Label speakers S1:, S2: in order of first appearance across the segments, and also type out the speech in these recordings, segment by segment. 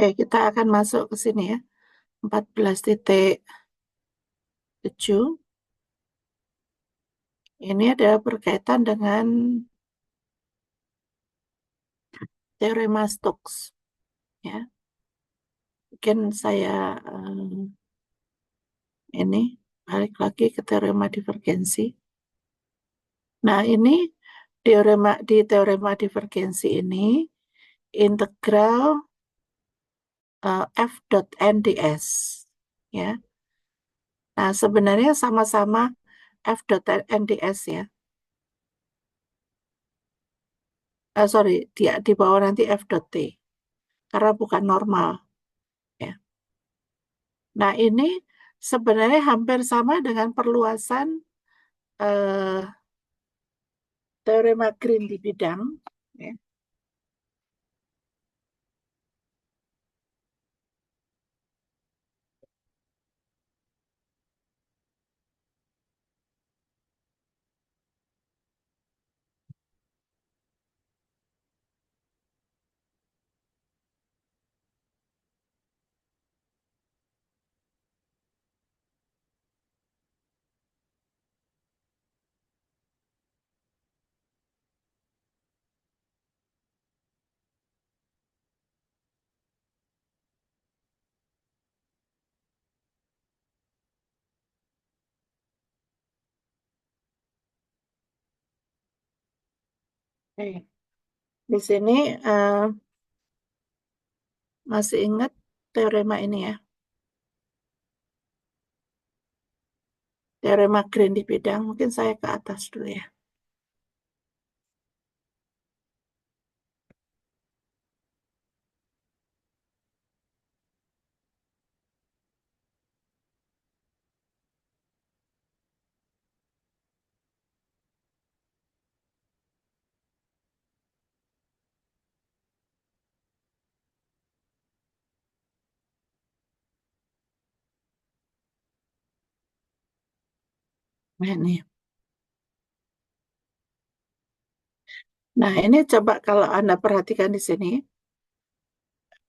S1: Oke, kita akan masuk ke sini ya. 14.7. Ini adalah berkaitan dengan teorema Stokes. Ya, mungkin saya ini balik lagi ke teorema divergensi. Nah, ini di teorema divergensi ini integral f dot n ds. Ya. Nah, sebenarnya sama-sama f dot n ds ya. Sorry, di bawah nanti f dot t karena bukan normal. Ya. Nah, ini sebenarnya hampir sama dengan perluasan teorema Green di bidang. Ya. Oke. Di sini masih ingat teorema ini ya. Teorema Green di bidang, mungkin saya ke atas dulu ya. Nah, ini. Nah, ini coba kalau Anda perhatikan di sini,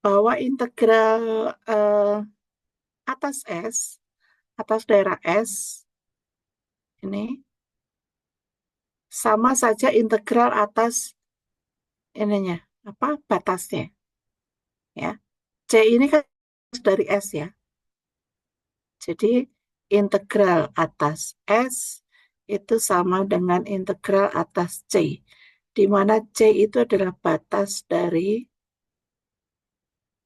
S1: bahwa integral atas S, atas daerah S, ini sama saja integral atas ininya, apa batasnya, ya. C ini kan dari S ya. Jadi integral atas S itu sama dengan integral atas C, di mana C itu adalah batas dari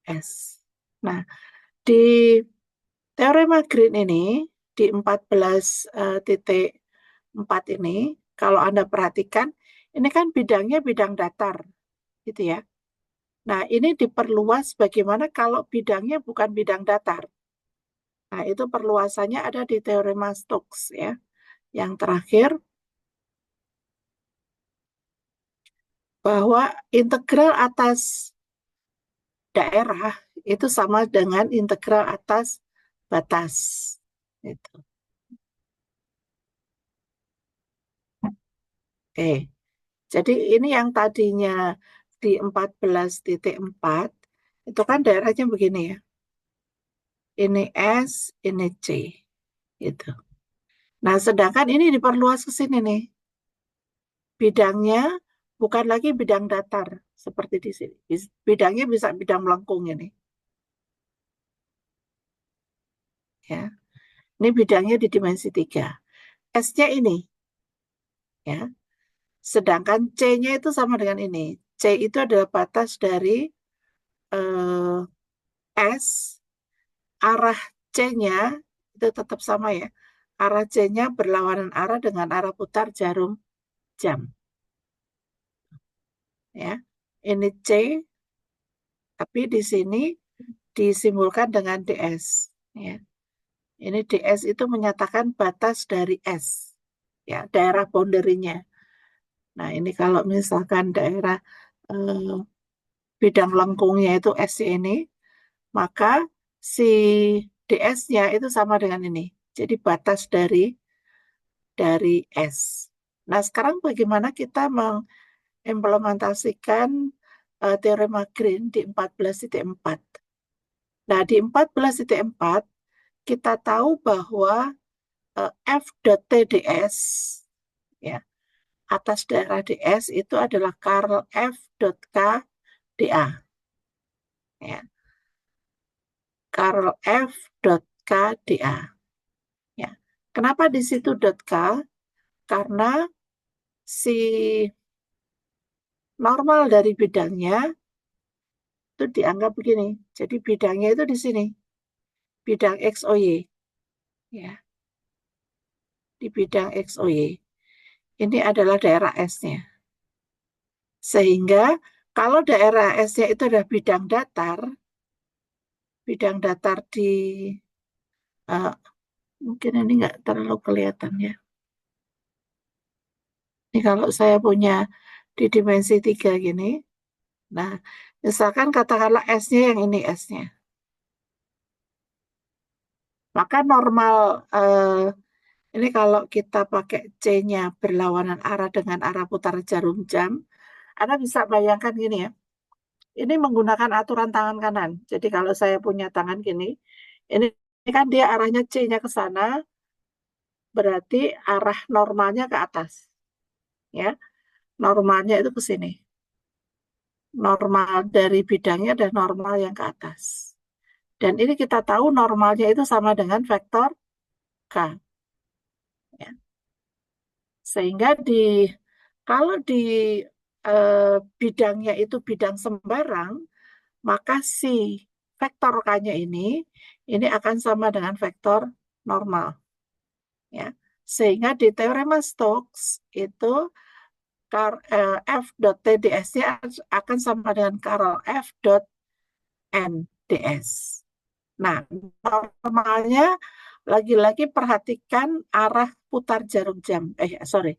S1: S. Nah, di teorema Green ini, di 14.4 ini, kalau Anda perhatikan, ini kan bidangnya bidang datar, gitu ya. Nah, ini diperluas bagaimana kalau bidangnya bukan bidang datar. Nah, itu perluasannya ada di teorema Stokes ya. Yang terakhir, bahwa integral atas daerah itu sama dengan integral atas batas. Gitu. Oke, jadi ini yang tadinya di 14.4, itu kan daerahnya begini ya. Ini S, ini C. Gitu. Nah, sedangkan ini diperluas ke sini nih. Bidangnya bukan lagi bidang datar seperti di sini. Bidangnya bisa bidang melengkung ini. Ya. Ini bidangnya di dimensi 3. S-nya ini. Ya. Sedangkan C-nya itu sama dengan ini. C itu adalah batas dari eh, S, arah C-nya itu tetap sama ya. Arah C-nya berlawanan arah dengan arah putar jarum jam. Ya. Ini C, tapi di sini disimbolkan dengan DS. Ya. Ini DS itu menyatakan batas dari S, ya, daerah boundary-nya. Nah, ini kalau misalkan daerah eh, bidang lengkungnya itu S ini, maka si DS-nya itu sama dengan ini. Jadi batas dari S. Nah, sekarang bagaimana kita mengimplementasikan teorema Green di 14.4? Nah, di 14.4 kita tahu bahwa F.TDS, ya, atas daerah DS itu adalah Karl F.KdA. Ya. Karl F.KdA. Ya. Kenapa di situ .k? Karena si normal dari bidangnya itu dianggap begini. Jadi bidangnya itu di sini, bidang XOY. Ya, di bidang XOY. Ini adalah daerah S-nya. Sehingga kalau daerah S-nya itu adalah bidang datar di, eh, mungkin ini nggak terlalu kelihatan ya. Ini kalau saya punya di dimensi 3 gini, nah misalkan katakanlah S-nya yang ini S-nya. Maka normal, ini kalau kita pakai C-nya berlawanan arah dengan arah putar jarum jam, Anda bisa bayangkan gini ya. Ini menggunakan aturan tangan kanan. Jadi kalau saya punya tangan gini, ini kan dia arahnya C-nya ke sana, berarti arah normalnya ke atas. Ya, normalnya itu ke sini. Normal dari bidangnya dan normal yang ke atas. Dan ini kita tahu normalnya itu sama dengan vektor K. Ya. Sehingga kalau di bidangnya itu bidang sembarang, maka si vektor K-nya ini akan sama dengan vektor normal. Ya. Sehingga di teorema Stokes itu F.TDS-nya akan sama dengan Karl F.NDS. Nah, normalnya lagi-lagi perhatikan arah putar jarum jam. Sorry.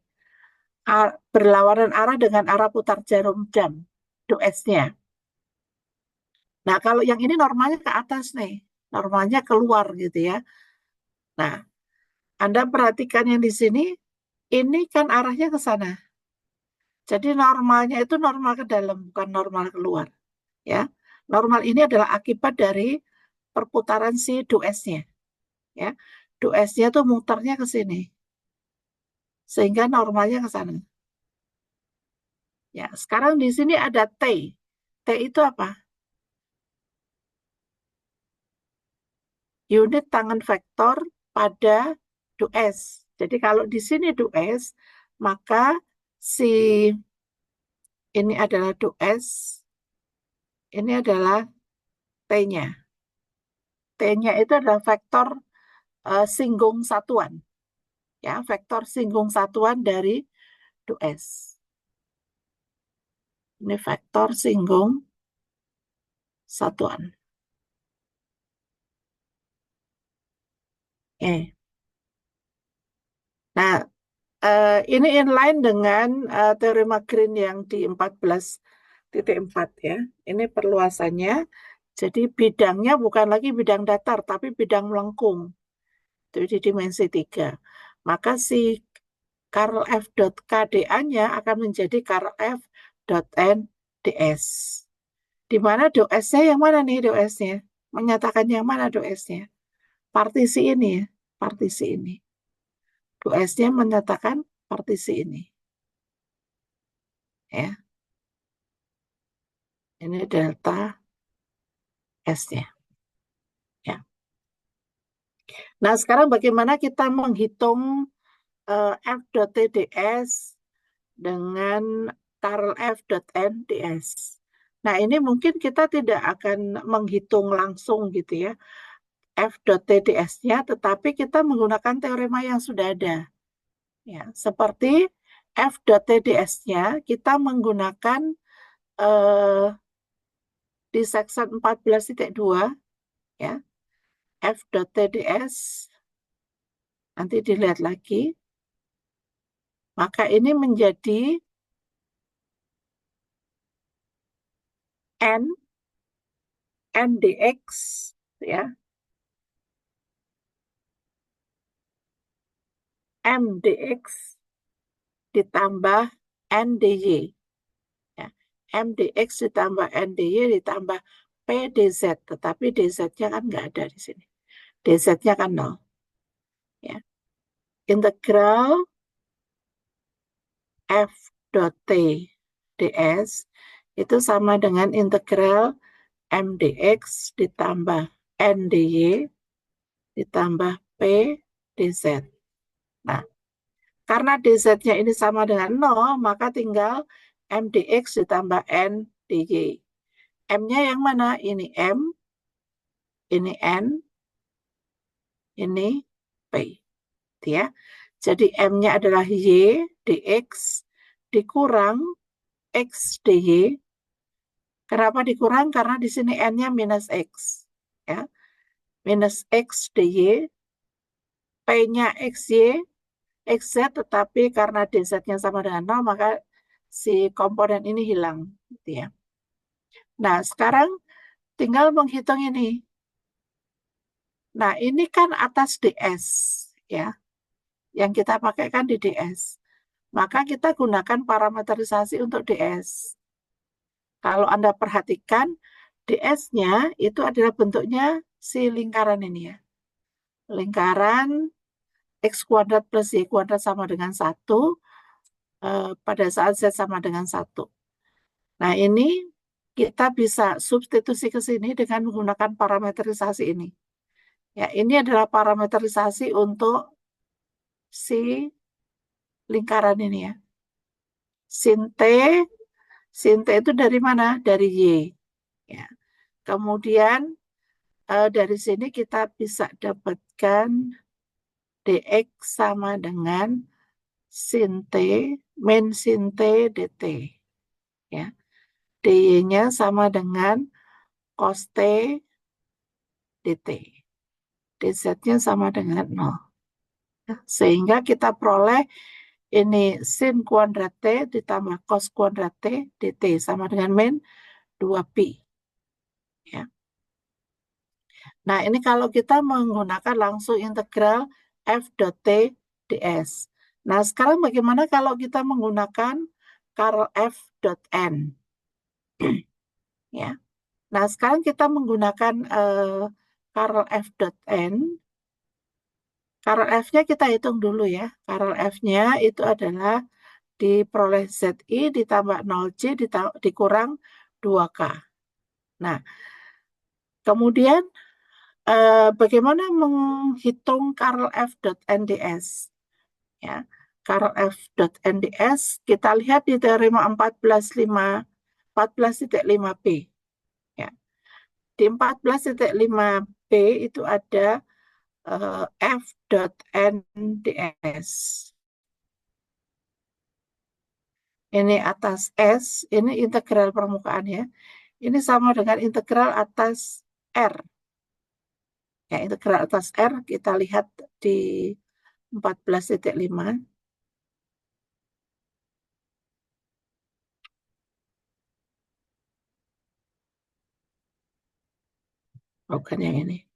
S1: Berlawanan arah dengan arah putar jarum jam. DS-nya. Nah, kalau yang ini normalnya ke atas nih. Normalnya keluar gitu ya. Nah, Anda perhatikan yang di sini, ini kan arahnya ke sana. Jadi normalnya itu normal ke dalam, bukan normal keluar. Ya, normal ini adalah akibat dari perputaran si DS-nya. Ya, DS-nya tuh muternya ke sini, sehingga normalnya ke sana. Ya, sekarang di sini ada T. T itu apa? Unit tangan vektor pada DS. Jadi kalau di sini DS, maka si ini adalah DS, ini adalah T-nya. T-nya itu adalah vektor singgung satuan. Ya, vektor singgung satuan dari DS. Ini vektor singgung satuan. Nah, ini inline dengan teorema Green yang di 14.4 ya. Ini perluasannya. Jadi bidangnya bukan lagi bidang datar, tapi bidang melengkung. Itu di dimensi 3. Maka si Karl F.KdA-nya akan menjadi Karl F.NDS. Di mana DS-nya yang mana nih DS-nya? Menyatakan yang mana DS-nya? Partisi ini ya, partisi ini. DS-nya menyatakan partisi ini. Ya, ini delta S-nya. Ya. Nah, sekarang bagaimana kita menghitung F.TDS dengan Karl F.NDS? Nah, ini mungkin kita tidak akan menghitung langsung gitu ya, F.TDS-nya, tetapi kita menggunakan teorema yang sudah ada. Ya, seperti F.TDS-nya kita menggunakan di section 14.2 ya, F.TDS nanti dilihat lagi, maka ini menjadi N NDX ya, MDX ditambah NDY ya. MDX ditambah NDY ditambah dz, tetapi dz-nya kan nggak ada di sini. Dz-nya kan 0. Ya. Integral f dot t ds itu sama dengan integral m dx ditambah n dy ditambah p dz. Nah, karena dz-nya ini sama dengan 0, maka tinggal m dx ditambah n dy. M-nya yang mana? Ini m, ini n, ini p. Ya. Jadi M-nya adalah Y dx dikurang X dy. Kenapa dikurang? Karena di sini N-nya minus X. Ya. Minus X dy, P-nya XY, XZ, tetapi karena dz-nya sama dengan 0, maka si komponen ini hilang. Gitu ya. Nah, sekarang tinggal menghitung ini. Nah, ini kan atas ds. Ya. Yang kita pakai kan di ds. Maka kita gunakan parameterisasi untuk ds. Kalau Anda perhatikan, ds-nya itu adalah bentuknya si lingkaran ini ya. Lingkaran x kuadrat plus y kuadrat sama dengan 1 pada saat z sama dengan 1. Nah, ini kita bisa substitusi ke sini dengan menggunakan parameterisasi ini. Ya, ini adalah parameterisasi untuk si lingkaran ini ya. Sin T itu dari mana? Dari Y. Ya. Kemudian dari sini kita bisa dapatkan dx sama dengan sin T min sin T dt. Ya. dy-nya sama dengan cos T dt. dz-nya sama dengan 0. Sehingga kita peroleh ini sin kuadrat T ditambah cos kuadrat T dt sama dengan min 2pi. Ya. Nah, ini kalau kita menggunakan langsung integral f dot t ds. Nah, sekarang bagaimana kalau kita menggunakan Karl f dot n? Ya. Nah, sekarang kita menggunakan Karl f dot n. Karl f-nya kita hitung dulu ya. Karl f-nya itu adalah diperoleh zi ditambah 0c dikurang 2k. Nah, kemudian bagaimana menghitung Karl f dot nds? Ya, Karl f dot nds kita lihat di teorema 14.5p. Ya, di 14.5p itu ada f dot nds. Ini atas s, ini integral permukaan ya. Ini sama dengan integral atas r. Ya, integral atas r kita lihat di 14.5. Bukan yang ini.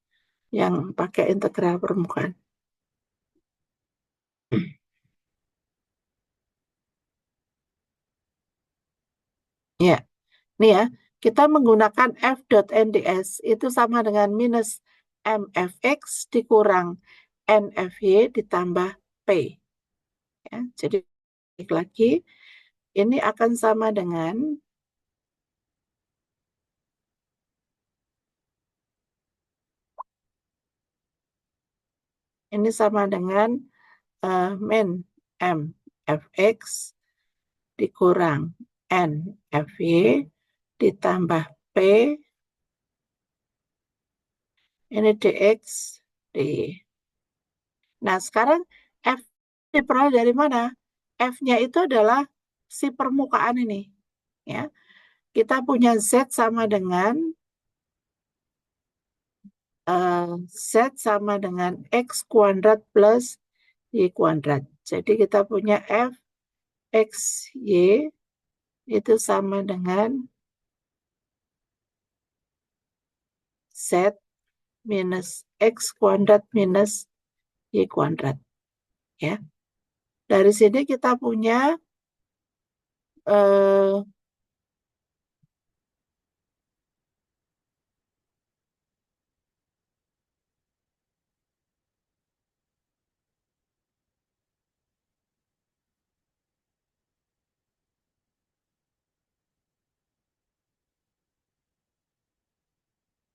S1: Yang pakai integral permukaan. Ya, ini ya. Kita menggunakan f dot nds itu sama dengan minus mfx dikurang nfy ditambah p. Ya, jadi lagi ini akan sama dengan ini sama dengan min mfx dikurang nfy ditambah p ini dx dy. Nah, sekarang f diperoleh dari mana? F-nya itu adalah si permukaan ini. Ya, kita punya z sama dengan z sama dengan x kuadrat plus y kuadrat. Jadi kita punya f x y itu sama dengan z minus x kuadrat minus y kuadrat. Ya, dari sini kita punya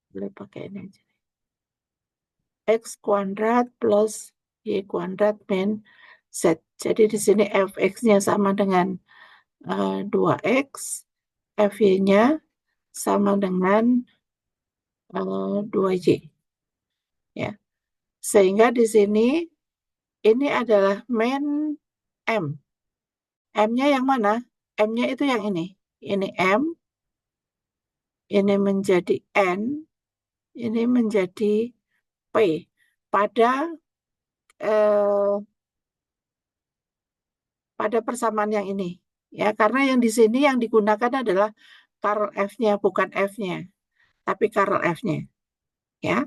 S1: Boleh pakai ini aja. X kuadrat plus Y kuadrat min Z. Jadi di sini fx-nya sama dengan 2x, fy-nya sama dengan 2y. Ya. Sehingga di sini ini adalah min M. M-nya yang mana? M-nya itu yang ini. Ini M, ini menjadi N, ini menjadi P. Pada eh, pada persamaan yang ini. Ya, karena yang di sini yang digunakan adalah Karl F-nya, bukan F-nya, tapi Karl F-nya. Ya,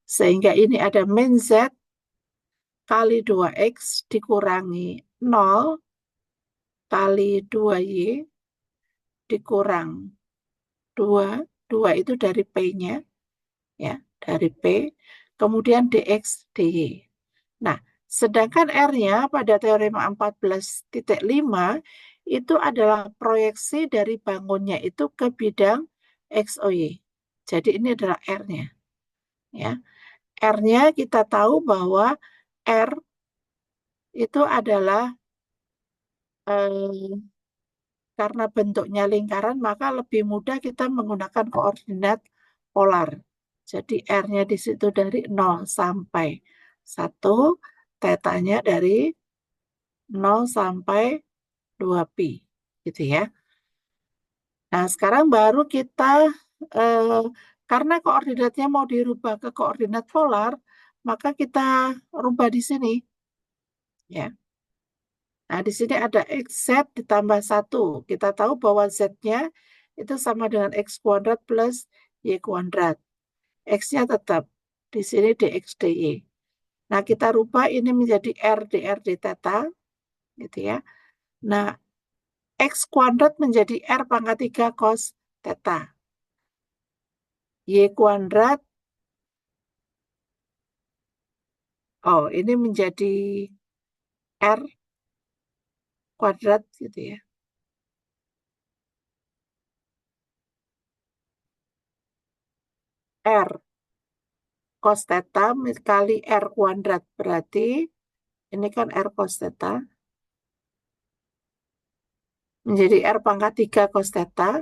S1: sehingga ini ada min Z kali 2X dikurangi 0 kali 2Y dikurang 2. 2 itu dari P-nya, ya, dari P. Kemudian dx dy. Nah, sedangkan R-nya pada teorema 14.5 itu adalah proyeksi dari bangunnya itu ke bidang XOY. Jadi ini adalah R-nya. Ya. R-nya kita tahu bahwa R itu adalah karena bentuknya lingkaran, maka lebih mudah kita menggunakan koordinat polar. Jadi R-nya di situ dari 0 sampai 1, tetanya dari 0 sampai 2pi. Gitu ya. Nah, sekarang baru kita, eh, karena koordinatnya mau dirubah ke koordinat polar, maka kita rubah di sini. Ya. Nah, di sini ada XZ ditambah 1. Kita tahu bahwa Z-nya itu sama dengan X kuadrat plus Y kuadrat. X-nya tetap. Di sini dx dy. Nah, kita rubah ini menjadi R dr d theta. Gitu ya. Nah, X kuadrat menjadi R pangkat 3 cos theta. Y kuadrat, oh ini menjadi R kuadrat gitu ya. R cos theta kali R kuadrat. Berarti ini kan R cos theta menjadi R pangkat 3 cos theta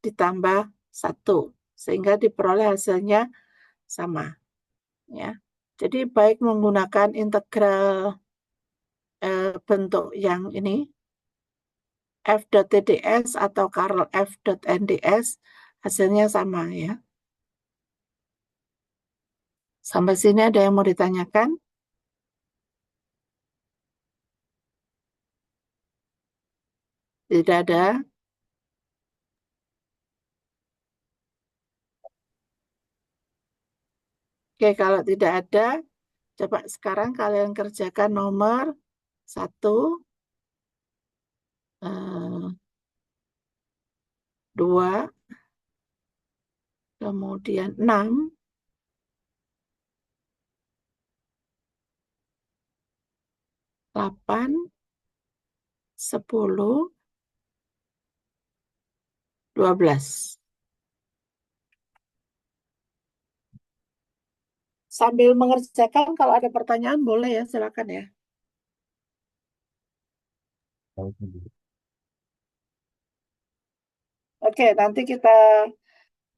S1: ditambah 1. Sehingga diperoleh hasilnya sama. Ya. Jadi baik menggunakan integral bentuk yang ini, f dot tds atau Karl f dot nds, hasilnya sama ya. Sampai sini ada yang mau ditanyakan? Tidak ada. Oke, kalau tidak ada, coba sekarang kalian kerjakan nomor 1, 2, kemudian 6, 8, 10, 12. Sambil mengerjakan, kalau ada pertanyaan boleh ya, silakan ya. Oke, nanti kita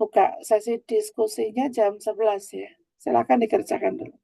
S1: buka sesi diskusinya jam 11 ya. Silakan dikerjakan dulu.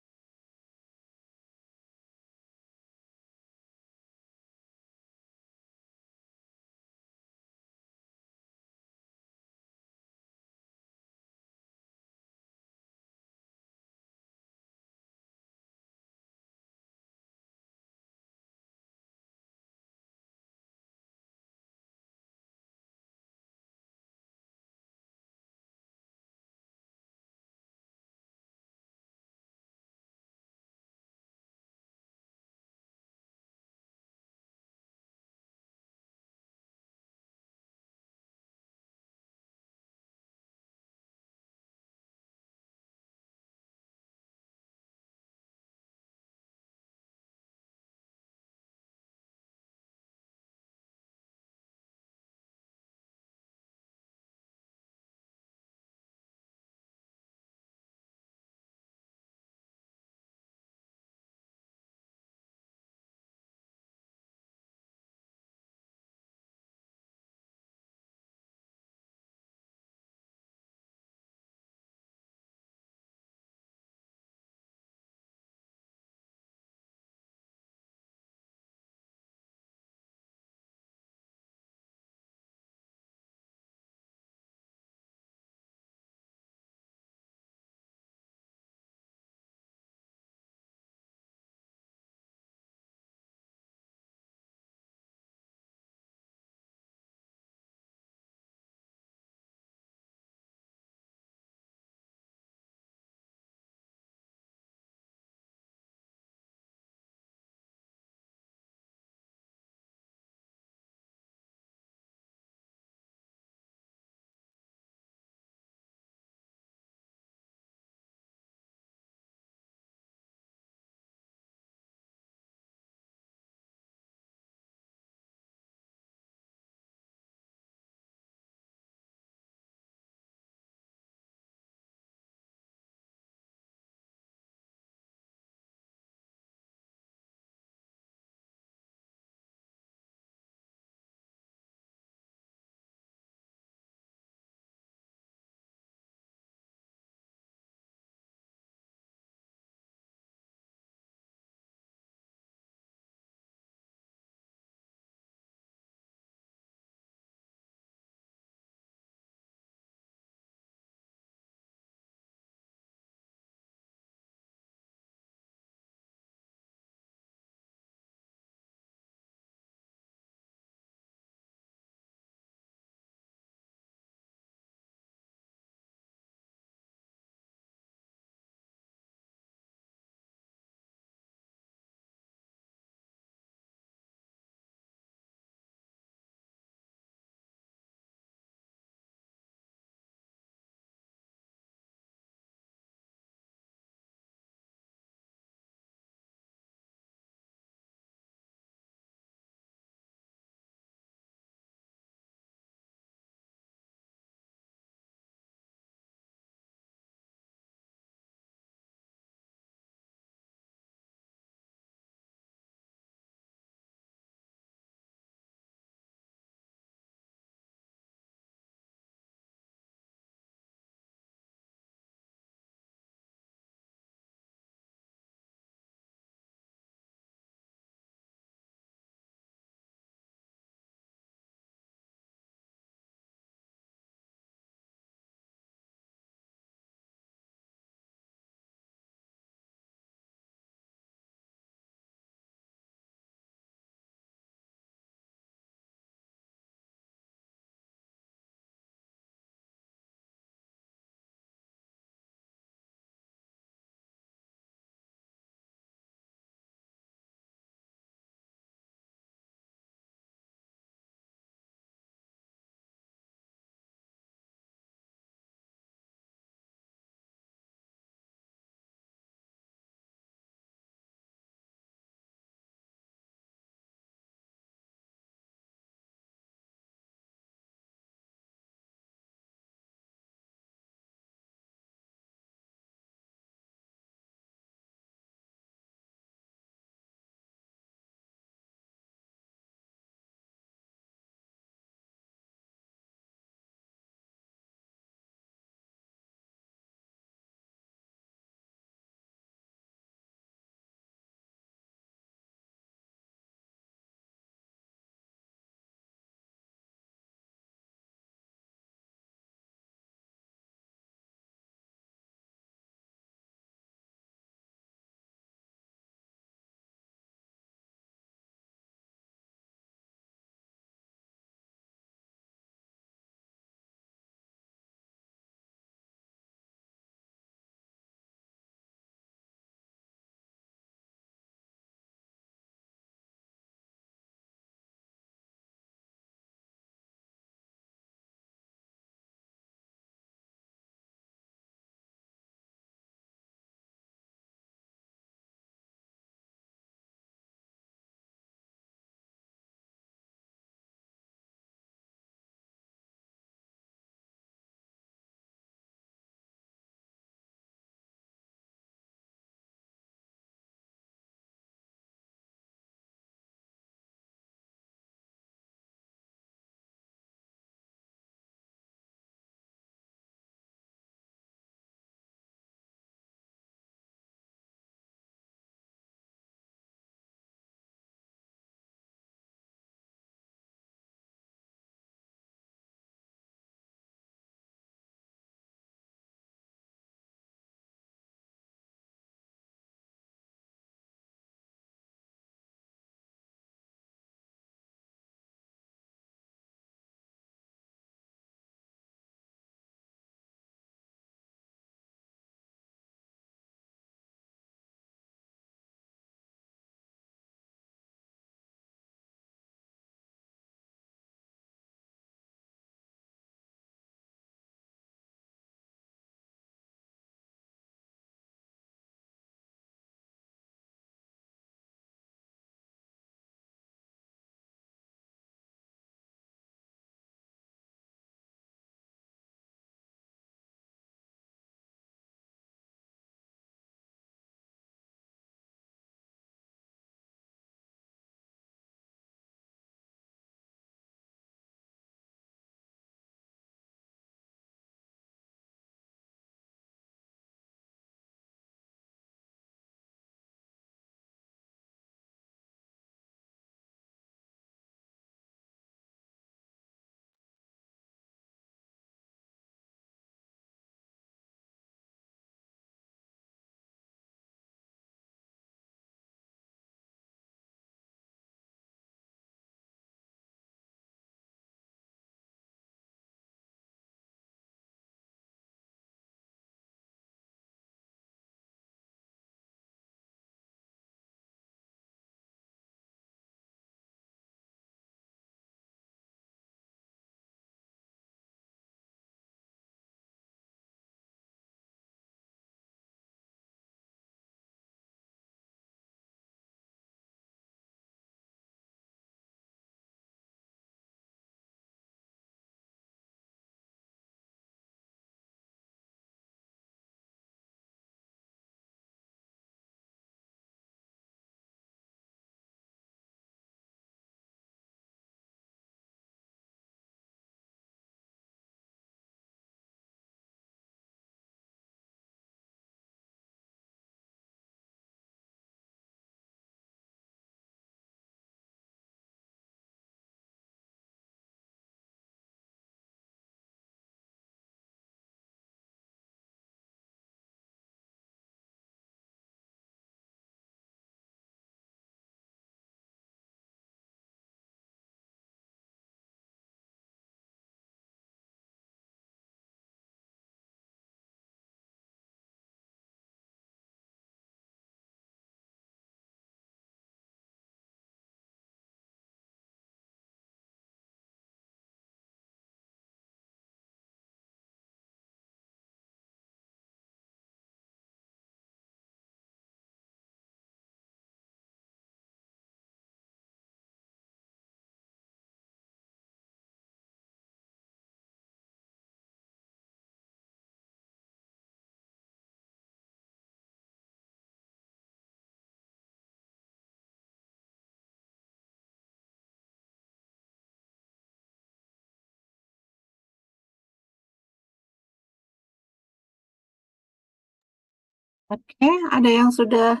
S1: Oke, ada yang sudah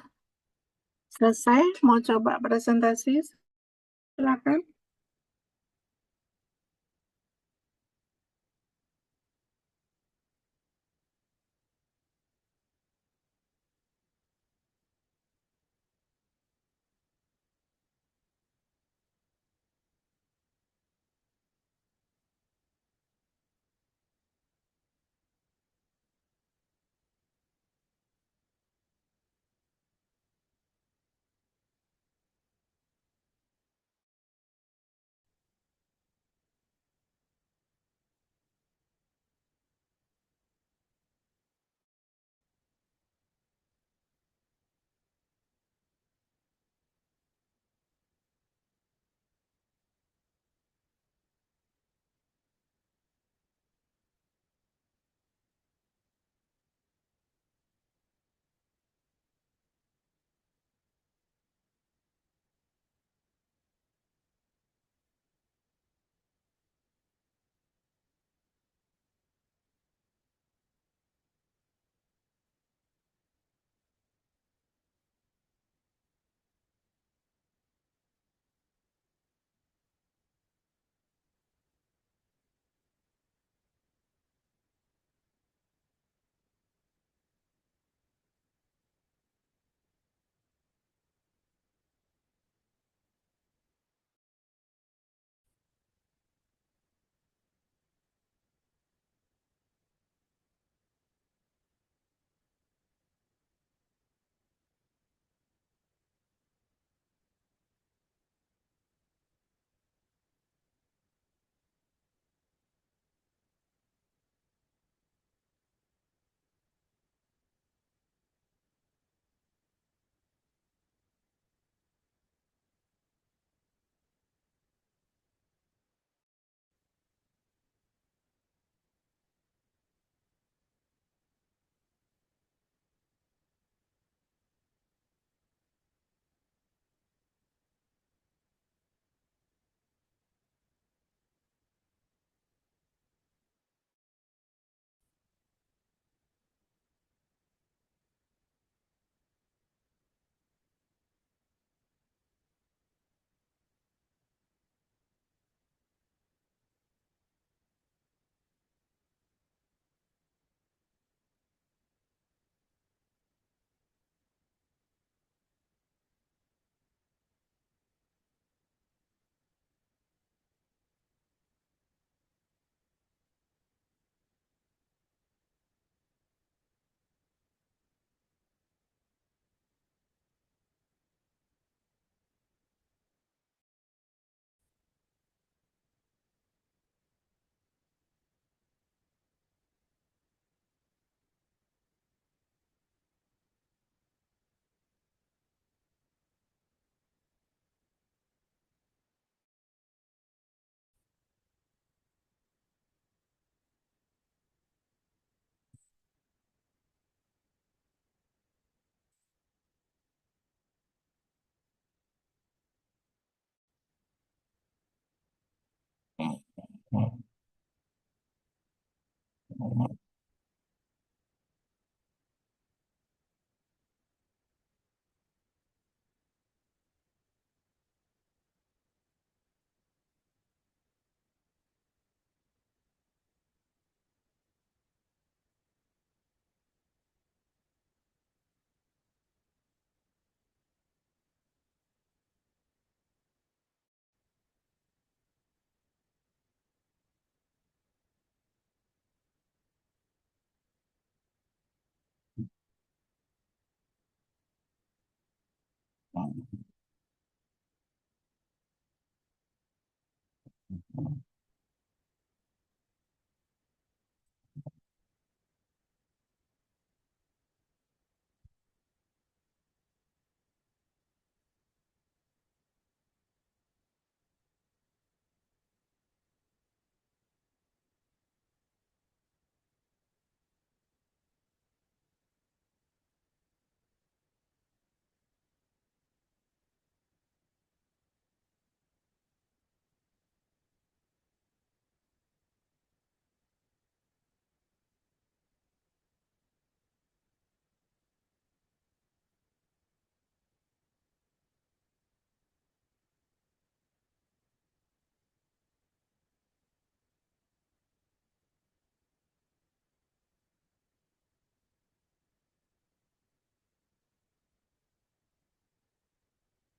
S1: selesai? Mau coba presentasi? Silakan.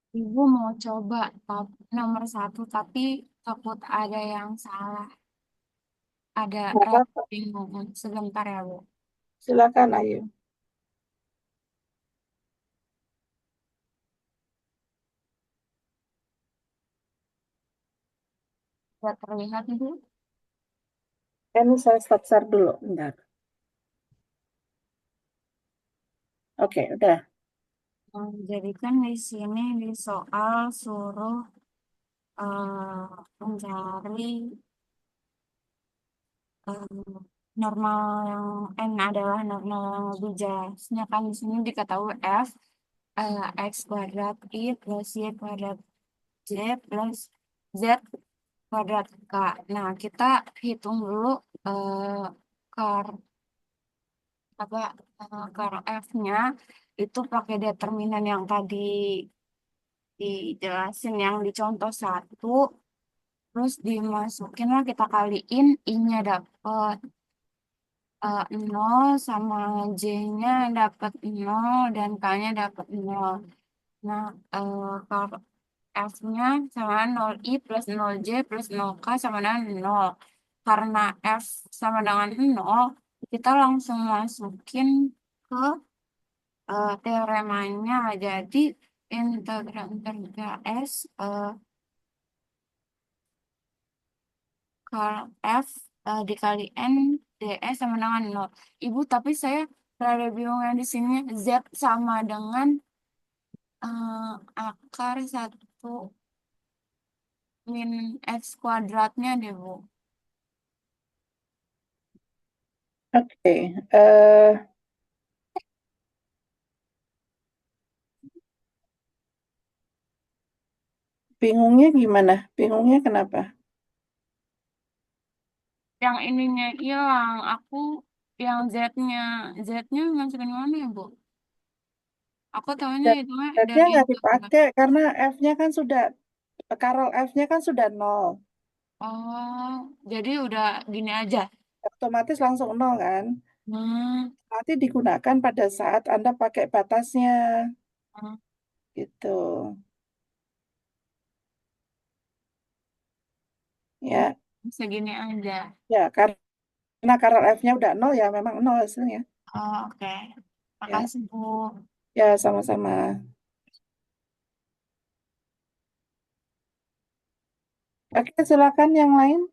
S2: Ibu mau coba nomor satu, tapi takut ada yang salah. Ada
S1: Nggak
S2: rada
S1: apa-apa.
S2: bingung. Sebentar ya, Bu.
S1: Silakan, ayo.
S2: Sudah terlihat, Bu.
S1: Ini saya stop share dulu, bentar. Oke, udah.
S2: Jadi kan di sini di soal suruh mencari eh, normal yang N adalah normal yang lebih jelasnya kan di sini diketahui F X kuadrat I plus Y kuadrat Z plus Z kuadrat K. Nah, kita hitung dulu eh, kar apa kar F-nya itu pakai determinan yang tadi dijelasin yang di contoh satu, terus dimasukin lah kita kaliin I-nya dapet 0 sama J-nya dapat 0 dan K-nya dapat 0. Nah, kalau F-nya sama 0I plus 0J plus 0K sama dengan 0. Karena F sama dengan 0, kita langsung masukin ke teoremanya. Jadi, integral S kalau F dikali N DS sama dengan 0. Ibu, tapi saya rada bingung yang di sini Z sama dengan akar 1 min X kuadratnya deh, Bu.
S1: Oke, eh, bingungnya gimana? Bingungnya kenapa?
S2: Yang ininya hilang, aku yang Z-nya masukin mana ya, Bu? Aku tahunya itu mah
S1: Z-nya
S2: dari
S1: nggak
S2: integral.
S1: dipakai karena F-nya kan sudah, Karel F-nya kan sudah nol.
S2: Oh, jadi udah gini aja.
S1: Otomatis langsung nol kan?
S2: Hmm.
S1: Nanti digunakan pada saat Anda pakai batasnya.
S2: Hmm.
S1: Gitu. Ya,
S2: Segini aja.
S1: ya karena Karel F-nya udah nol ya memang nol hasilnya.
S2: Oh, oke.
S1: Ya,
S2: Makasih, Bu.
S1: ya sama-sama. Oke, silakan yang lain.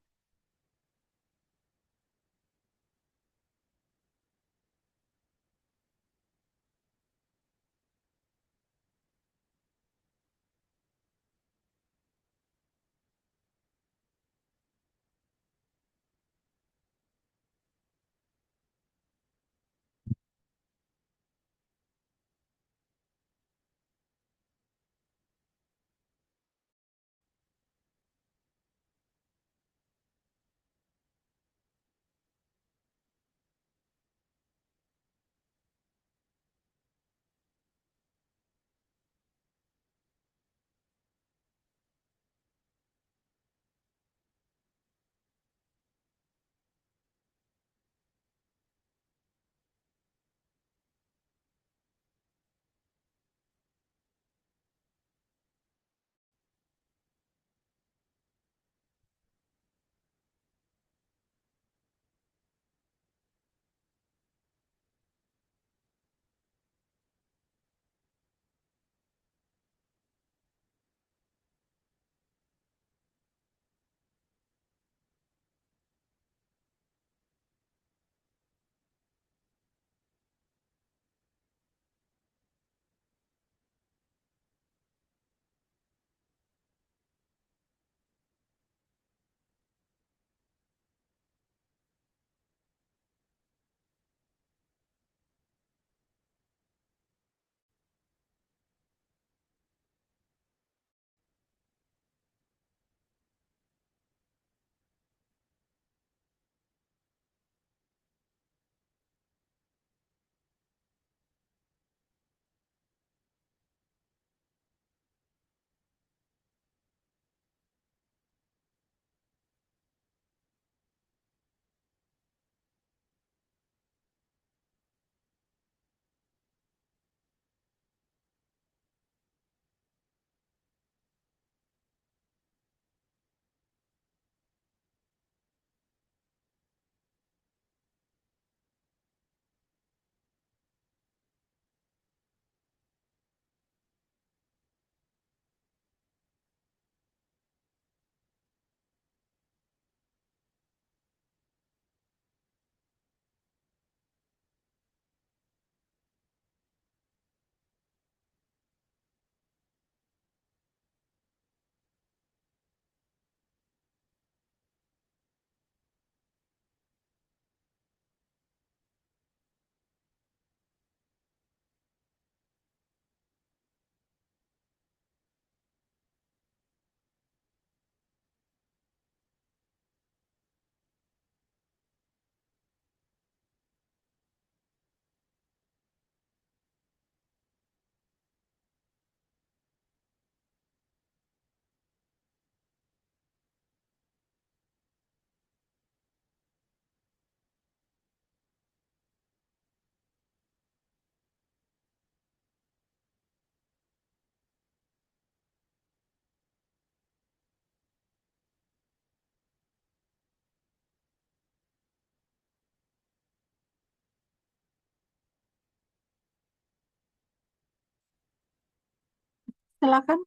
S1: silakan.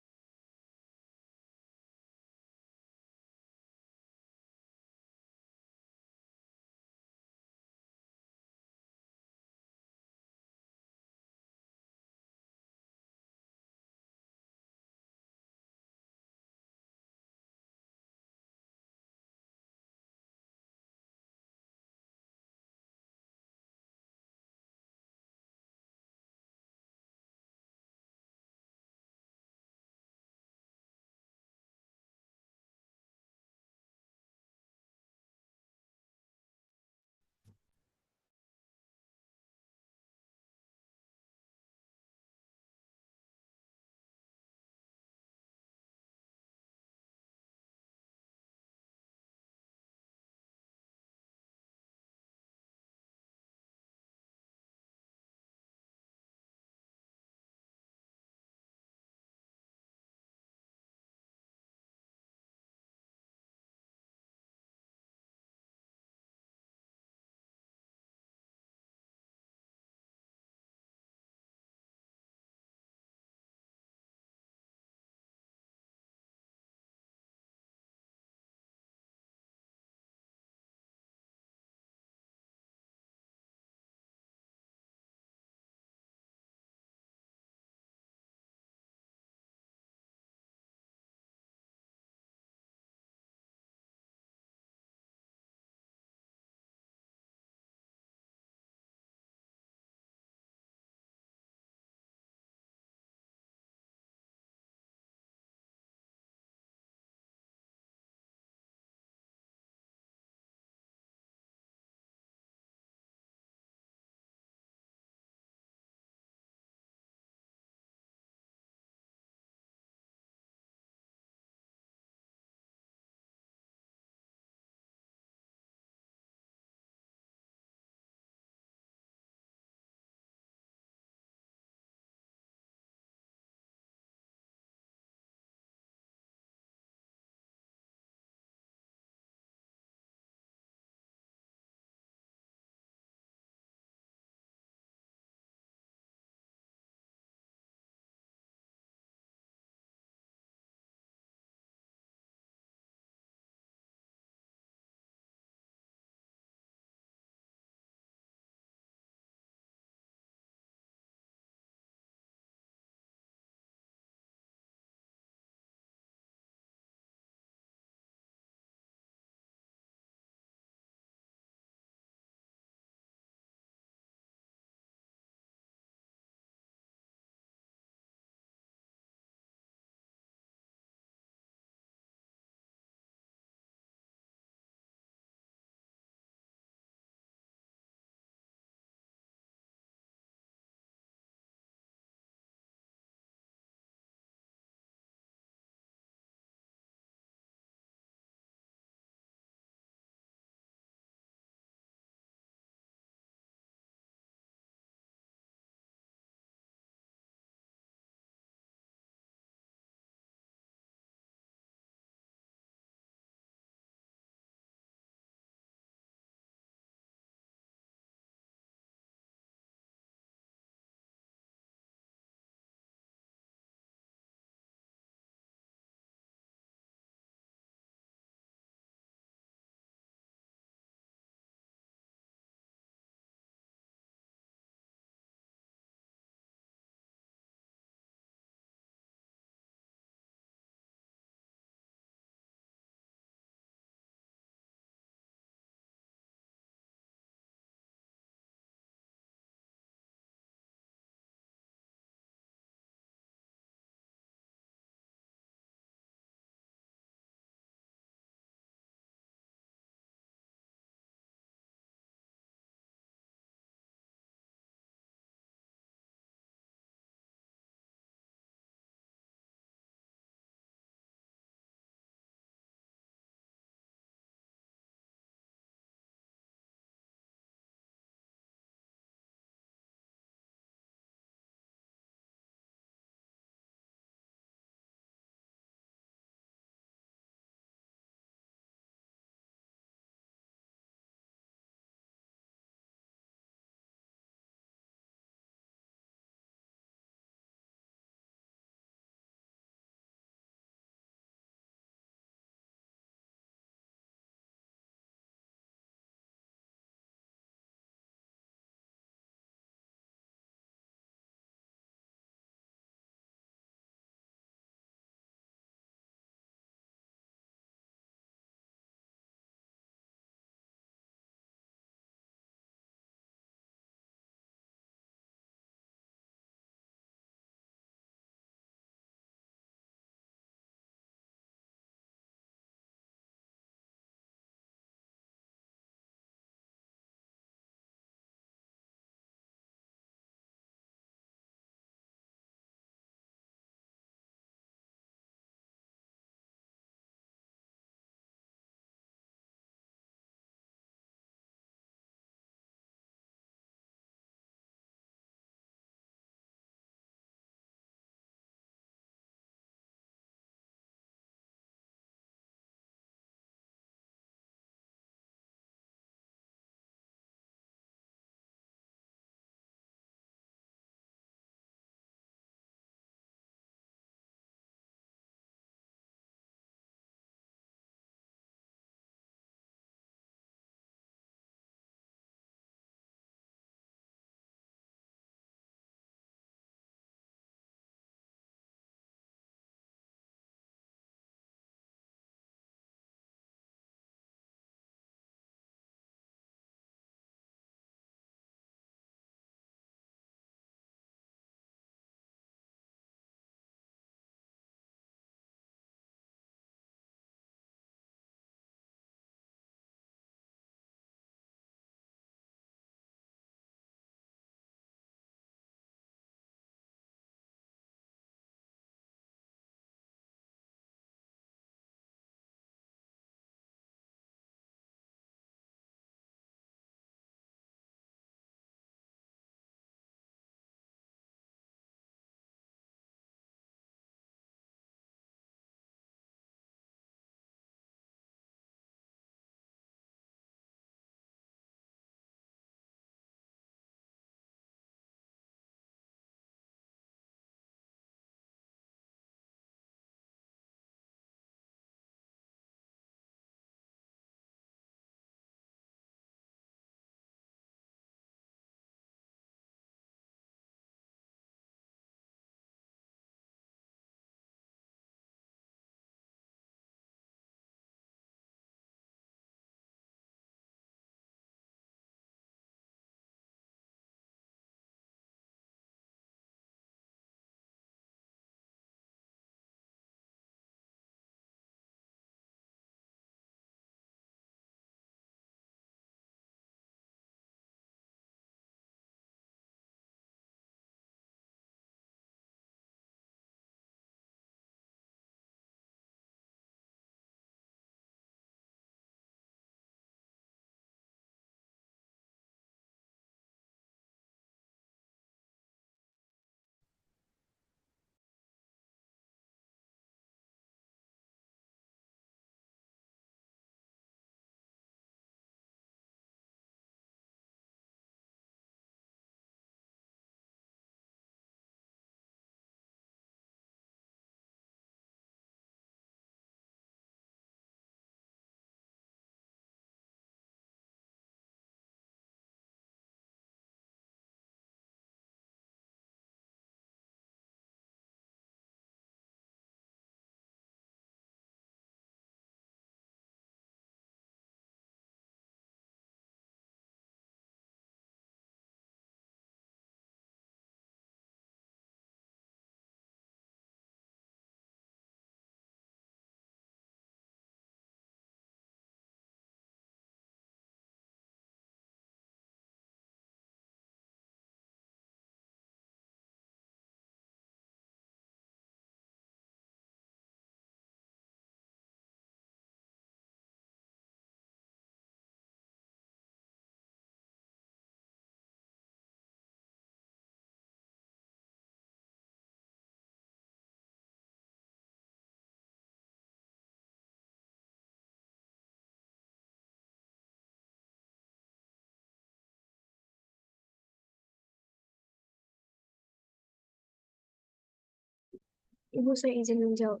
S3: Ibu saya izin menjawab.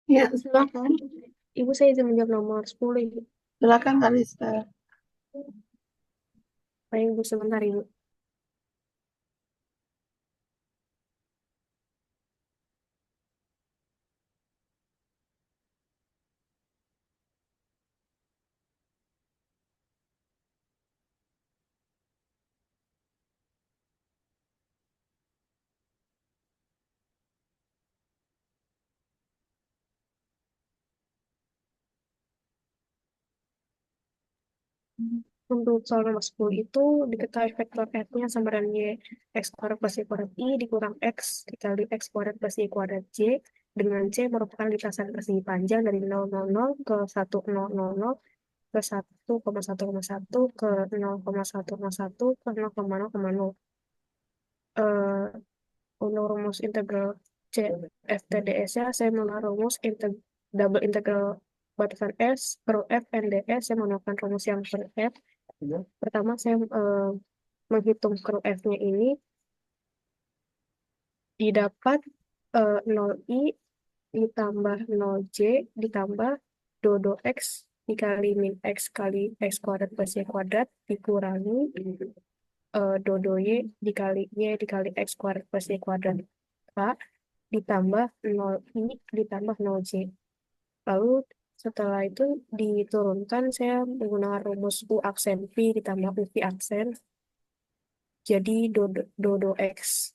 S1: Ya, silakan.
S3: Ibu saya izin menjawab nomor 10, Ibu.
S1: Silakan Kalista.
S3: Baik, Ibu, sebentar, Ibu. Untuk soal nomor 10 itu diketahui vektor F-nya sama dengan Y X kuadrat plus Y kuadrat I dikurang X dikali X kuadrat plus Y kuadrat J dengan C merupakan lintasan persegi panjang dari 0,00 ke 1,000 ke 1,1,1 ke 0,1,1 ke 0,0,0. Untuk rumus integral C F T D S ya, saya menggunakan rumus double integral batasan S per F N D S. Saya menggunakan rumus yang per F. Pertama saya menghitung curl F-nya ini didapat 0i ditambah 0j ditambah dodo x dikali min x kali x kuadrat plus y kuadrat dikurangi dodo y dikali x kuadrat plus y kuadrat k ditambah 0i ditambah 0j. Lalu setelah itu diturunkan, saya menggunakan rumus U aksen P ditambah UV aksen. Jadi dodo X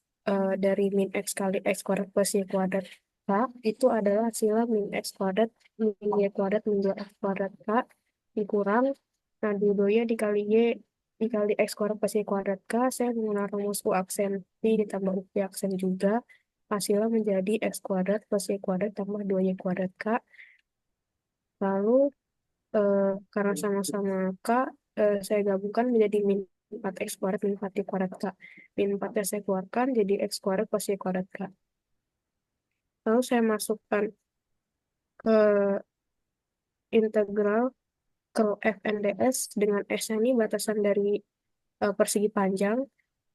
S3: dari min X kali X kuadrat plus Y kuadrat K itu adalah hasilnya min X kuadrat min Y kuadrat min 2X kuadrat K dikurang. Nah, dodo Y dikali Y dikali X kuadrat plus Y kuadrat K. Saya menggunakan rumus U aksen P ditambah UV aksen juga. Hasilnya menjadi X kuadrat plus Y kuadrat tambah 2Y kuadrat K. Lalu eh, karena sama-sama K, saya gabungkan menjadi min 4X kuadrat min 4Y kuadrat K. Min 4 saya keluarkan jadi X kuadrat plus Y kuadrat K. Lalu saya masukkan ke integral curl f n d s dengan S-nya ini batasan dari persegi panjang,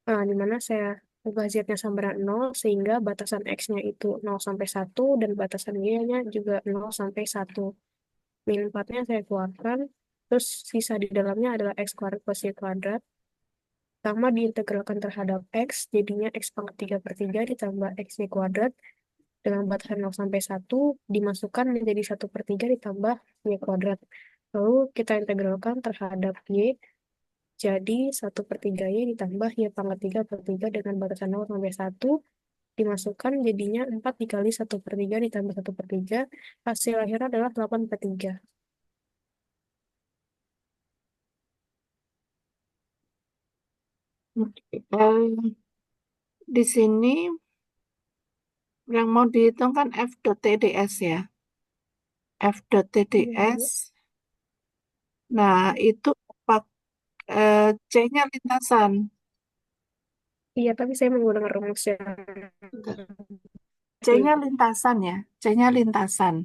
S3: di mana saya ubah Z-nya sama dengan 0, sehingga batasan X-nya itu 0 sampai 1, dan batasan Y-nya juga 0 sampai 1. Min 4-nya saya keluarkan, terus sisa di dalamnya adalah X kuadrat plus Y kuadrat. Pertama diintegralkan terhadap X, jadinya X pangkat 3 per 3 ditambah X Y kuadrat dengan batasan 0 sampai 1, dimasukkan menjadi 1 per 3 ditambah Y kuadrat. Lalu kita integralkan terhadap Y, jadi 1 per 3 Y ditambah Y pangkat 3 per 3 dengan batasan 0 sampai 1, dimasukkan jadinya 4 dikali 1 per 3 ditambah 1 per 3, hasil akhirnya adalah 8 per 3.
S1: Oke. Di sini yang mau dihitung kan F dot TDS ya. F dot
S3: Iya, Bu.
S1: TDS. Nah, itu C-nya lintasan.
S3: Iya, tapi saya menggunakan rumus yang
S1: Enggak.
S3: itu,
S1: C-nya
S3: Ibu.
S1: lintasan ya. C-nya lintasan.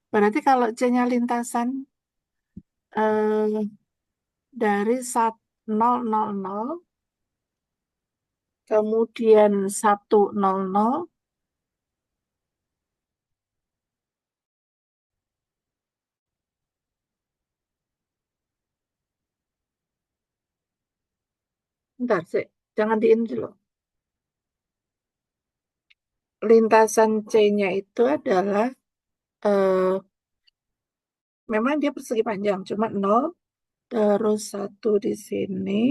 S1: Berarti kalau C-nya lintasan eh, dari 000 kemudian 100. Bentar sih, jangan diin dulu. Lintasan C-nya itu adalah eh, memang dia persegi panjang, cuma 0, terus 1 di sini,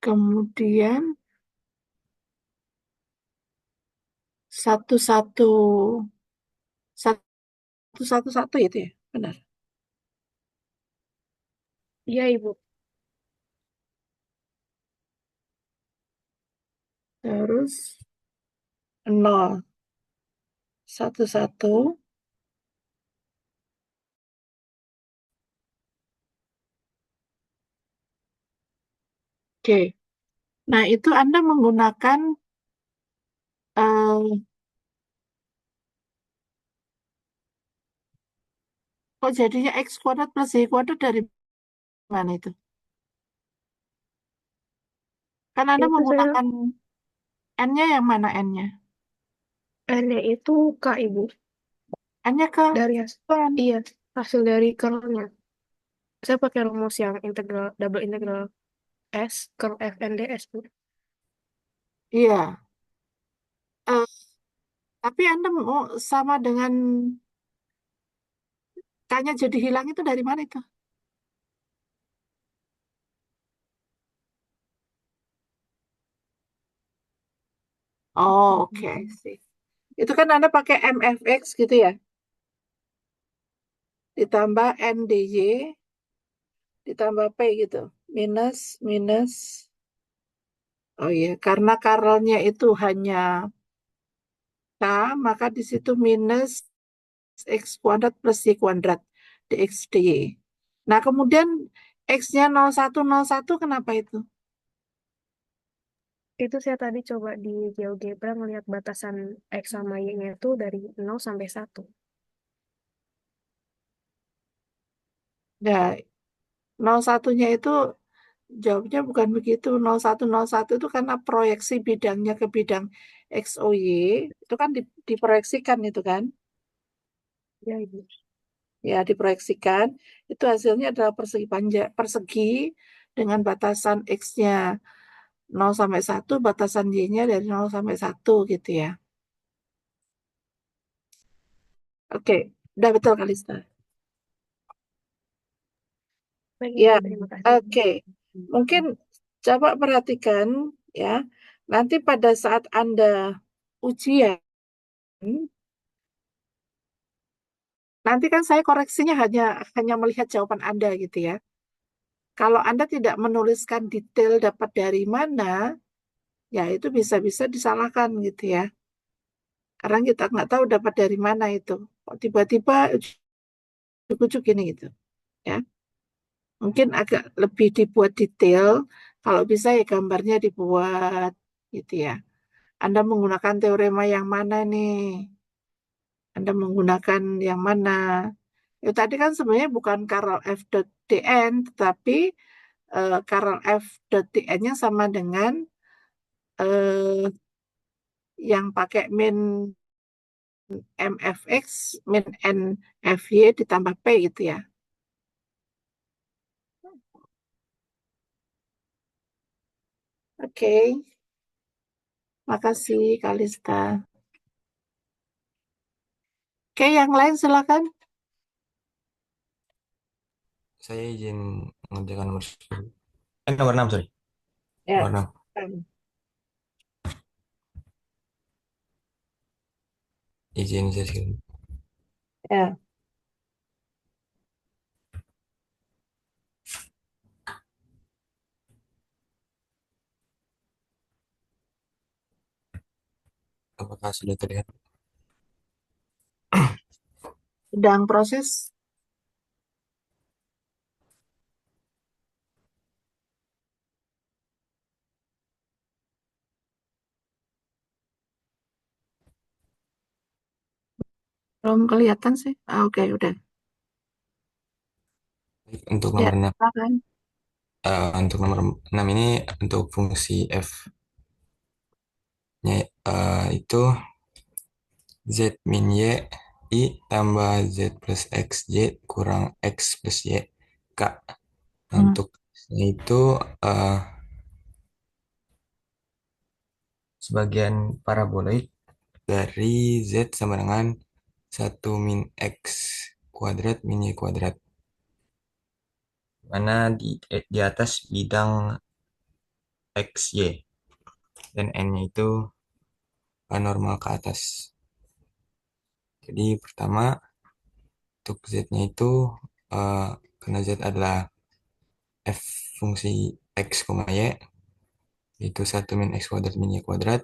S1: kemudian 1, 1, 1, 1, 1 itu ya, benar.
S3: Iya, Ibu.
S1: Terus 0, 1, 1, oke. Nah, itu Anda menggunakan eh, kok jadinya X kuadrat plus Y kuadrat dari mana itu? Kan Anda
S3: Itu saya
S1: menggunakan N-nya yang mana N-nya?
S3: N-nya itu K, Ibu.
S1: N-nya ke
S3: Dari
S1: depan.
S3: iya, hasil dari curlnya. Saya pakai rumus yang integral, double integral S, curl F, N, ds, Bu.
S1: Iya. Eh, tapi Anda mau sama dengan K-nya jadi hilang itu dari mana itu? Oh, oke, sih. Itu kan Anda pakai MFX gitu ya. Ditambah NDY, ditambah P gitu. Minus, minus. Oh iya, karena Karelnya itu hanya K, maka di situ minus X kuadrat plus Y kuadrat dx dy. Nah, kemudian X-nya 0101 kenapa itu?
S3: Itu saya tadi coba di GeoGebra ngelihat batasan X sama Y-nya itu dari 0 sampai 1.
S1: Nah, 01-nya itu jawabnya bukan begitu. 0101 itu karena proyeksi bidangnya ke bidang XOY, itu kan diproyeksikan itu kan.
S3: Ya, Ibu.
S1: Ya, diproyeksikan. Itu hasilnya adalah persegi panjang, persegi dengan batasan X-nya 0 sampai 1, batasan Y-nya dari 0 sampai 1 gitu ya. Oke, udah betul Kalista.
S3: Baik,
S1: Ya,
S3: Ibu. Terima kasih.
S1: oke. Mungkin coba perhatikan ya. Nanti pada saat Anda ujian, nanti kan saya koreksinya hanya melihat jawaban Anda gitu ya. Kalau Anda tidak menuliskan detail dapat dari mana, ya itu bisa-bisa disalahkan gitu ya. Karena kita nggak tahu dapat dari mana itu. Kok tiba-tiba ujuk-ujuk ini gitu ya. Mungkin agak lebih dibuat detail. Kalau bisa ya gambarnya dibuat gitu ya. Anda menggunakan teorema yang mana nih? Anda menggunakan yang mana? Ya, tadi kan sebenarnya bukan Karl F. dn, tetapi Karl F. dn-nya sama dengan eh, yang pakai min MFX, min NFY ditambah P gitu ya. Oke, makasih Kalista. Oke, yang lain silakan.
S4: Saya izin mengerjakan nomor 10. Nomor 6, sorry. Nomor
S1: Ya.
S4: 6. Izin saya sekali.
S1: Ya.
S4: Apakah sudah terlihat?
S1: Sedang proses. Belum kelihatan sih. Ah, oke, udah.
S4: Baik, untuk
S1: Ya,
S4: nomor 6.
S1: silakan.
S4: Untuk nomor 6 ini untuk fungsi F-nya itu Z min Y I tambah Z plus X Y kurang X plus Y K. Nah,
S1: Hmm.
S4: untuk itu eh, sebagian paraboloid dari Z sama dengan 1 min X kuadrat min Y kuadrat. Mana di atas bidang X, Y, dan N-nya itu normal ke atas. Jadi pertama untuk Z-nya itu eh, karena Z adalah F fungsi X, Y, itu 1 min X kuadrat min Y kuadrat,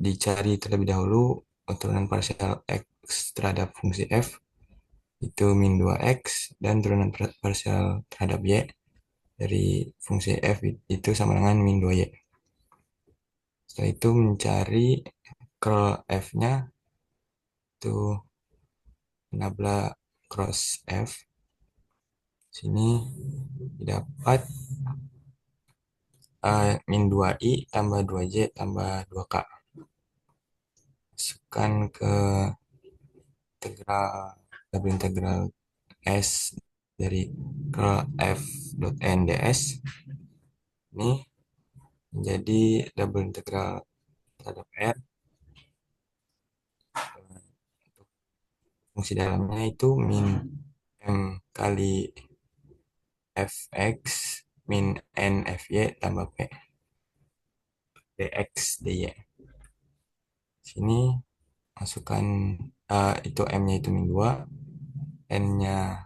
S4: dicari terlebih dahulu turunan parsial X terhadap fungsi F, itu min 2X, dan turunan parsial terhadap Y dari fungsi F itu sama dengan min 2Y. Setelah itu mencari curl F-nya, itu nabla cross F. Sini didapat min 2i tambah 2j tambah 2k. Masukkan ke integral, double integral S dari curl f dot n ds. Ini menjadi double integral terhadap R. Fungsi dalamnya itu min M kali fx min n fy tambah p dx dy. Sini masukkan itu M-nya itu min 2, N-nya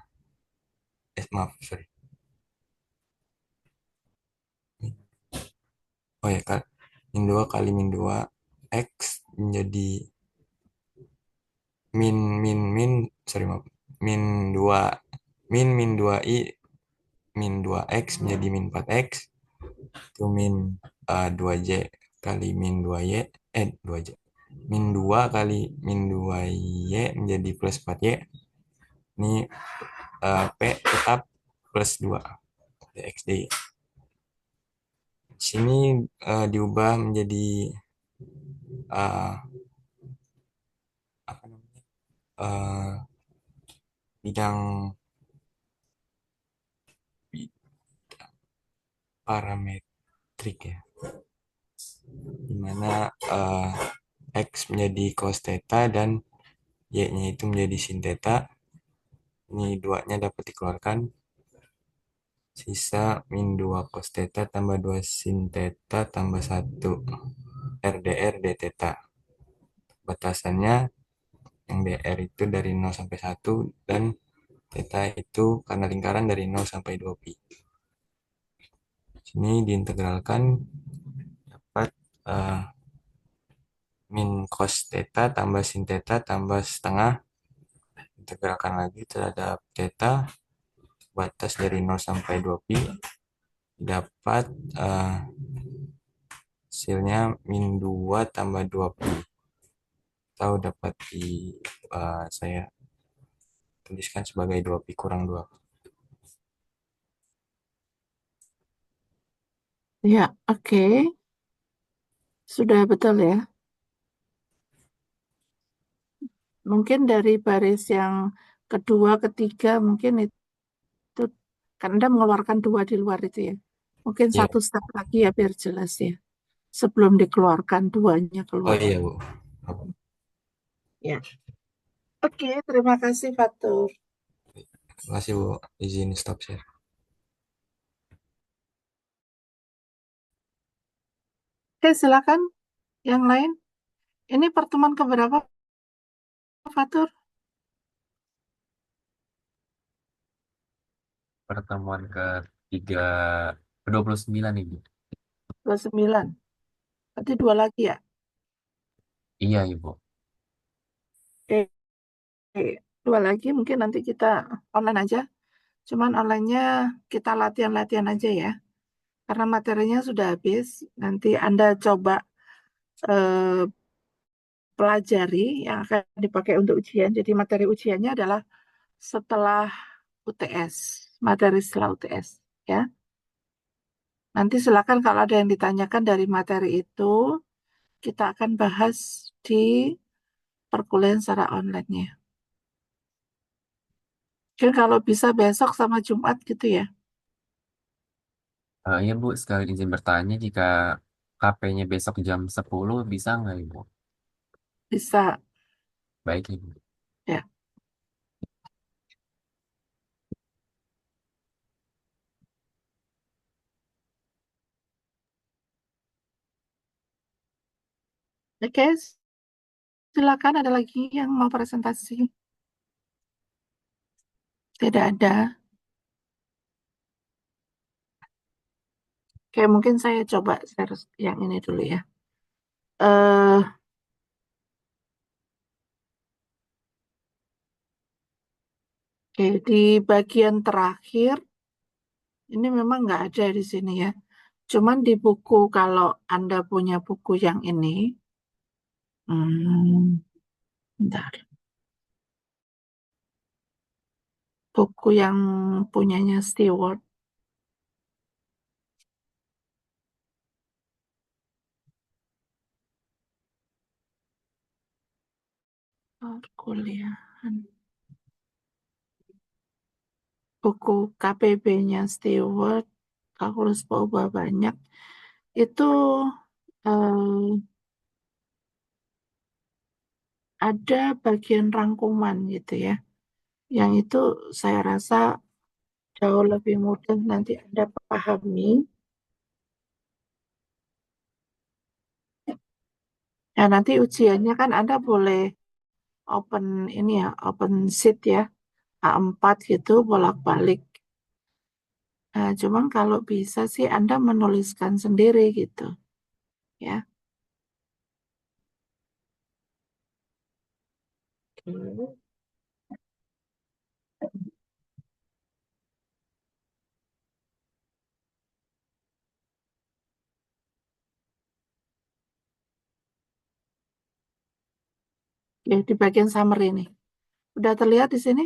S4: maaf, sorry. Oh ya, min 2 kali min 2 X menjadi sorry maaf, min 2 min 2i min 2x menjadi min 4x, itu min 2j kali min 2y 2j min 2 kali min 2y menjadi plus 4y. Ini p tetap plus 2 dx dy. Sini diubah menjadi apa namanya, bidang parametrik ya, dimana x menjadi cos theta dan y-nya itu menjadi sin theta. Ini 2-nya dapat dikeluarkan, sisa min 2 cos theta tambah 2 sin theta tambah 1 rdr d theta. Batasannya yang dr itu dari 0 sampai 1 dan theta itu karena lingkaran dari 0 sampai 2pi. Sini diintegralkan dapat min cos theta tambah sin theta tambah setengah. Integralkan lagi terhadap theta, batas dari 0 sampai 2pi, dapat hasilnya min 2 tambah 2pi, atau dapat saya tuliskan sebagai 2pi kurang 2.
S1: Ya, oke. Sudah betul ya. Mungkin dari baris yang kedua, ketiga, mungkin itu kan Anda mengeluarkan 2 di luar itu ya. Mungkin
S4: Ya.
S1: satu step lagi ya biar jelas ya. Sebelum dikeluarkan 2-nya
S4: Oh
S1: keluar.
S4: iya Bu.
S1: Ya. Oke, terima kasih Fatur.
S4: Terima kasih Bu, izin stop share.
S1: Oke, silakan yang lain. Ini pertemuan keberapa, Fatur?
S5: Pertemuan ke 29 Ibu.
S1: 29. Berarti 2 lagi ya?
S5: Iya Ibu.
S1: Oke, 2 lagi mungkin nanti kita online aja. Cuman online-nya kita latihan-latihan aja ya. Karena materinya sudah habis. Nanti Anda coba eh, pelajari yang akan dipakai untuk ujian. Jadi materi ujiannya adalah setelah UTS. Materi setelah UTS. Ya. Nanti silakan kalau ada yang ditanyakan dari materi itu, kita akan bahas di perkuliahan secara online-nya. Mungkin kalau bisa besok sama Jumat gitu ya.
S5: Iya Bu, sekali izin bertanya, jika KP-nya besok jam 10 bisa nggak Ibu?
S1: Bisa.
S5: Baik Ibu.
S1: Ya. Oke, silakan ada lagi yang mau presentasi. Tidak ada. Oke, mungkin saya coba share yang ini dulu ya. eh Oke, di bagian terakhir, ini memang nggak ada di sini ya. Cuman di buku, kalau Anda punya buku yang ini, bentar. Buku yang punyanya Stewart. perkuliahan. Buku KPB-nya Stewart, kalkulus berubah banyak. Itu ada bagian rangkuman gitu ya. Yang itu saya rasa jauh lebih mudah nanti Anda pahami. Ya, nanti ujiannya kan Anda boleh open ini ya, open sheet ya, A4 gitu, bolak-balik. Nah, cuman kalau bisa sih Anda menuliskan sendiri gitu. Ya. Oke. Oke, di bagian summary nih. Udah terlihat di sini?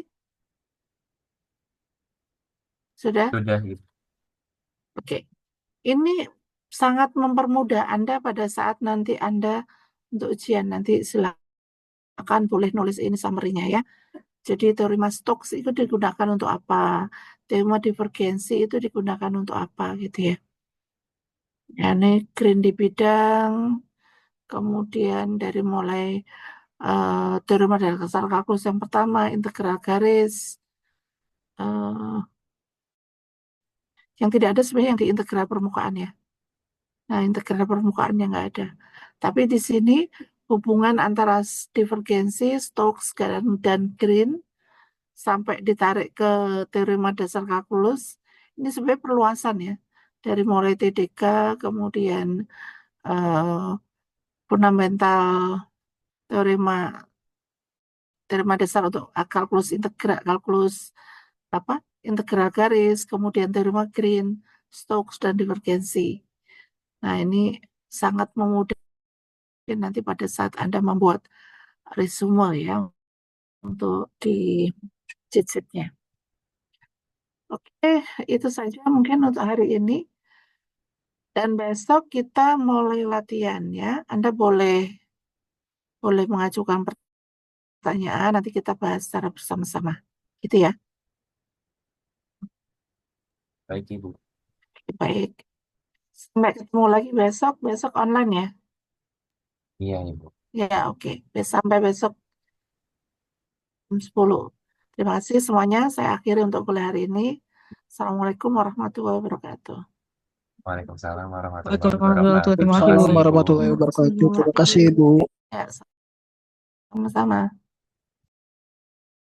S1: Sudah?
S5: Sudah gitu.
S1: Oke. Ini sangat mempermudah Anda pada saat nanti Anda untuk ujian. Nanti silakan boleh nulis ini summary-nya ya. Jadi teorema Stokes itu digunakan untuk apa? Teorema divergensi itu digunakan untuk apa gitu ya. Ya, ini green di bidang, kemudian dari mulai teorema dasar kalkulus yang pertama, integral garis, yang tidak ada sebenarnya yang di integral permukaan ya. Nah, integral permukaannya nggak ada. Tapi di sini hubungan antara divergensi, Stokes, dan Green sampai ditarik ke teorema dasar kalkulus, ini sebenarnya perluasan ya. Dari mulai TDK, kemudian eh, fundamental teorema teorema dasar untuk kalkulus integral, kalkulus apa? Integral garis, kemudian teorema Green, Stokes, dan divergensi. Nah, ini sangat memudahkan nanti pada saat Anda membuat resume ya untuk di cheat sheet-nya. Oke, itu saja mungkin untuk hari ini. Dan besok kita mulai latihan ya. Anda boleh mengajukan pertanyaan, nanti kita bahas secara bersama-sama. Gitu ya.
S5: Baik, Ibu.
S1: Baik. Sampai ketemu lagi besok online ya.
S5: Iya, Ibu.
S1: Ya, oke. Sampai besok jam 10. Terima kasih semuanya. Saya akhiri untuk kuliah hari ini. Assalamualaikum warahmatullahi wabarakatuh.
S5: Waalaikumsalam warahmatullahi
S6: Waalaikumsalam
S5: wabarakatuh.
S6: terima kasih,
S5: Terima
S6: Bu.
S5: kasih, Ibu.
S6: warahmatullahi wabarakatuh. Terima kasih, Bu.
S1: Ya, sama-sama.